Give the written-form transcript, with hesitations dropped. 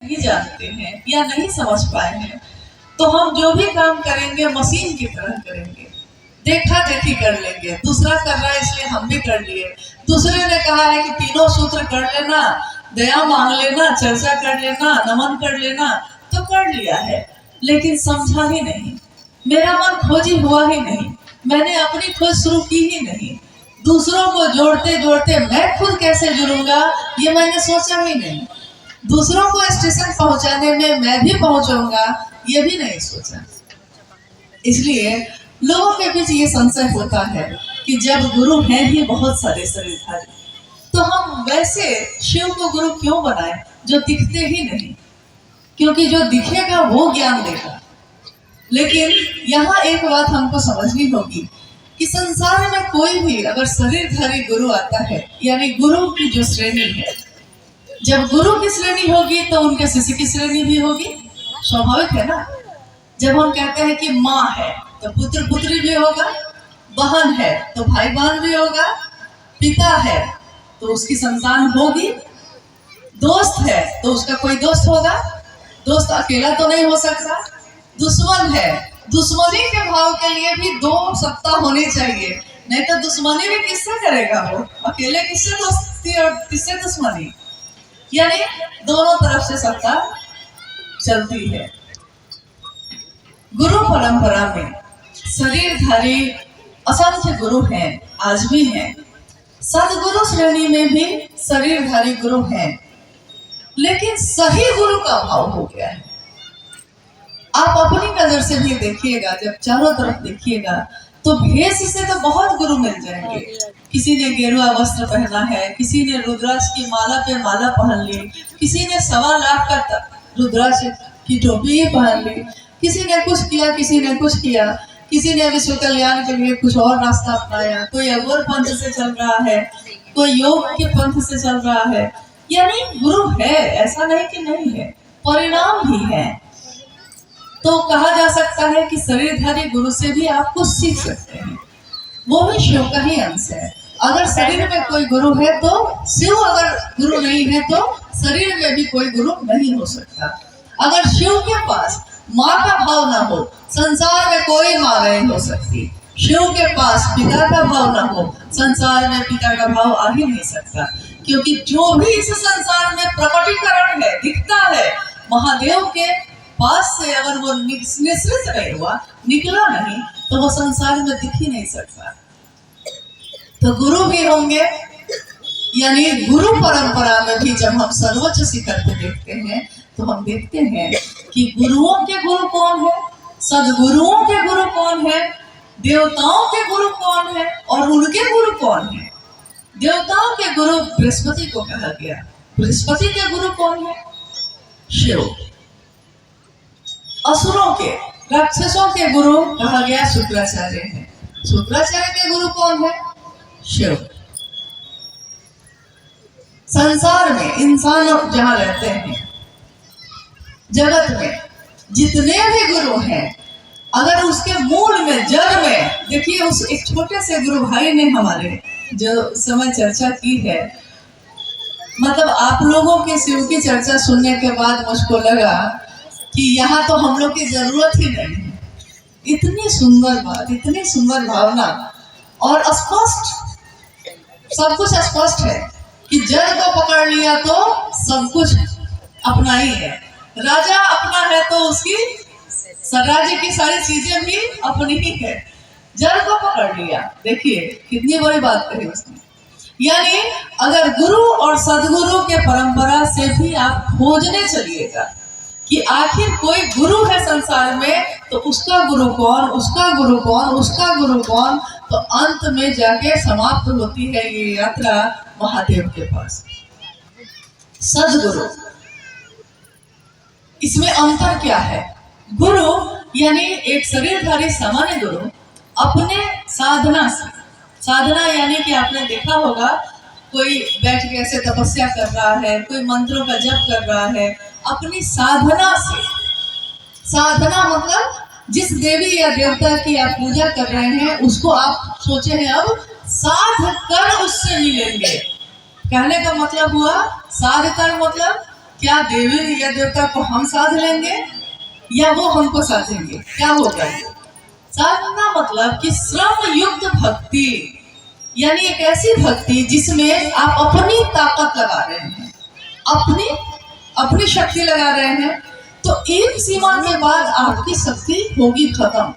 नहीं जानते हैं या नहीं समझ पाए हैं, तो हम जो भी काम करेंगे मशीन की तरह करेंगे, देखा देखी कर लेंगे। दूसरा कर रहा है इसलिए हम भी कर लिए। दूसरे ने कहा है कि तीनों सूत्र कर लेना, दया मांग लेना, चर्चा कर लेना, नमन कर लेना, तो कर लिया है, लेकिन समझा ही नहीं। मेरा मन खोजी हुआ ही नहीं, मैंने अपनी खोज शुरू की ही नहीं। दूसरों को जोड़ते जोड़ते मैं खुद कैसे जुड़ूंगा ये मैंने सोचा ही नहीं। दूसरों को स्टेशन पहुंचाने में मैं भी पहुंचूंगा ये भी नहीं सोचा। इसलिए लोगों के बीच ये संशय होता है कि जब गुरु हैं ही बहुत सारे शरीरधारी, तो हम वैसे शिव को गुरु क्यों बनाए जो दिखते ही नहीं, क्योंकि जो दिखेगा वो ज्ञान देगा। लेकिन यहाँ एक बात हमको समझनी होगी कि संसार में कोई भी अगर शरीरधारी गुरु आता है, यानी गुरु की जो श्रेणी है, जब गुरु की श्रेणी होगी तो उनके शिष्य की श्रेणी भी होगी, स्वाभाविक है ना। जब हम कहते हैं कि माँ है तो पुत्र पुत्री भी होगा, बहन है तो भाई बहन भी होगा, पिता है तो उसकी संतान होगी, दोस्त है तो उसका कोई दोस्त होगा, दोस्त अकेला तो नहीं हो सकता, दुश्मन है, दुश्मनी के भाव के लिए भी दो सत्ता होनी चाहिए, नहीं तो दुश्मनी भी किससे करेगा वो, अकेले किससे दोस्ती और किससे दुश्मनी, यानी दोनों तरफ से सत्ता चलती है। गुरु परंपरा में शरीरधारी असंख्य गुरु हैं, आज भी हैं। सदगुरु श्रेणी में भी शरीरधारी गुरु हैं, लेकिन सही गुरु का अभाव हो गया है। आप अपनी नजर से भी देखिएगा, जब चारों तरफ देखिएगा तो भेष से तो बहुत गुरु मिल जाएंगे। किसी ने गेरुआ वस्त्र पहना है, किसी ने रुद्राक्ष की माला पे माला पहन ली, किसी ने 1.25 लाख का रुद्राक्ष की टोपी पहन ली, किसी ने कुछ किया, किसी ने कुछ किया, किसी ने विश्व कल्याण के लिए कुछ और रास्ता अपनाया, कोई अघोर पंथ से चल रहा है, कोई योग के पंथ से चल रहा है। यानी गुरु है, ऐसा नहीं कि नहीं है, परिणाम भी है। तो कहा जा सकता है कि शरीरधारी गुरु से भी आप कुछ सीख सकते हैं, वो भी शिव का ही अंश है। अगर शरीर में कोई गुरु है तो शिव, अगर गुरु नहीं है तो शरीर में भी कोई गुरु नहीं हो सकता। अगर शिव के पास माँ का भाव ना हो, संसार में कोई माँ नहीं हो सकती। शिव के पास पिता का भाव ना हो, संसार में पिता का भाव आ ही नहीं सकता, क्योंकि जो भी इस संसार में प्रकटीकरण है, दिखता है, महादेव के पास से अगर वो निश्रित नहीं हुआ, निकला नहीं, तो वो संसार में दिख ही नहीं सकता। तो गुरु भी होंगे, यानी गुरु परंपरा में भी जब हम सर्वोच्च शिखर को देखते हैं तो हम देखते हैं कि गुरुओं के गुरु कौन है, सदगुरुओं के गुरु कौन है, देवताओं के गुरु कौन है और उनके गुरु कौन है। देवताओं के गुरु बृहस्पति को कहा गया, बृहस्पति के गुरु कौन है, शिव। असुरों के, राक्षसों के गुरु कहा गया शुक्राचार्य है, शुक्राचार्य के गुरु कौन है, शिव। संसार में इंसान जहां रहते हैं, जगत में जितने भी गुरु हैं, अगर उसके मूल में, जड़ में देखिए, उस एक छोटे से गुरु भाई ने हमारे जो समय चर्चा की है, मतलब आप लोगों के शिव की चर्चा सुनने के बाद मुझको लगा कि यहाँ तो हम लोग की जरूरत ही नहीं है। इतनी सुंदर बात, इतनी सुंदर भावना, और स्पष्ट, सब कुछ स्पष्ट है कि जड़ को पकड़ लिया तो सब कुछ अपना ही है। राजा अपना है तो उसकी राज्य की सारी चीजें भी अपनी ही है। जड़ को पकड़ लिया, देखिए कितनी बड़ी बात कही उसने। यानी अगर गुरु और सदगुरु के परंपरा से भी आप खोजने चलिएगा कि आखिर कोई गुरु है संसार में, तो उसका गुरु कौन, उसका गुरु कौन, उसका गुरु कौन, तो अंत में जाके समाप्त होती है ये यात्रा महादेव के पास। सदगुरु, इसमें अंतर क्या है? गुरु यानी एक शरीरधारी सामान्य गुरु अपने साधना से, साधना यानी कि आपने देखा होगा कोई बैठ के ऐसे तपस्या कर रहा है, कोई मंत्रों का जप कर रहा है, अपनी साधना से। साधना मतलब जिस देवी या देवता की आप पूजा कर रहे हैं उसको आप सोचे हैं अब साध कर उससे मिलेंगे। कहने का मतलब हुआ, साध कर मतलब क्या देवी या देवता को हम साध लेंगे या वो हमको साधेंगे? क्या होगा? साधना मतलब कि श्रम युक्त भक्ति, यानी एक ऐसी भक्ति जिसमें आप अपनी ताकत लगा रहे हैं, अपनी शक्ति लगा रहे हैं। तो एक सीमा के बाद आपकी शक्ति होगी खत्म।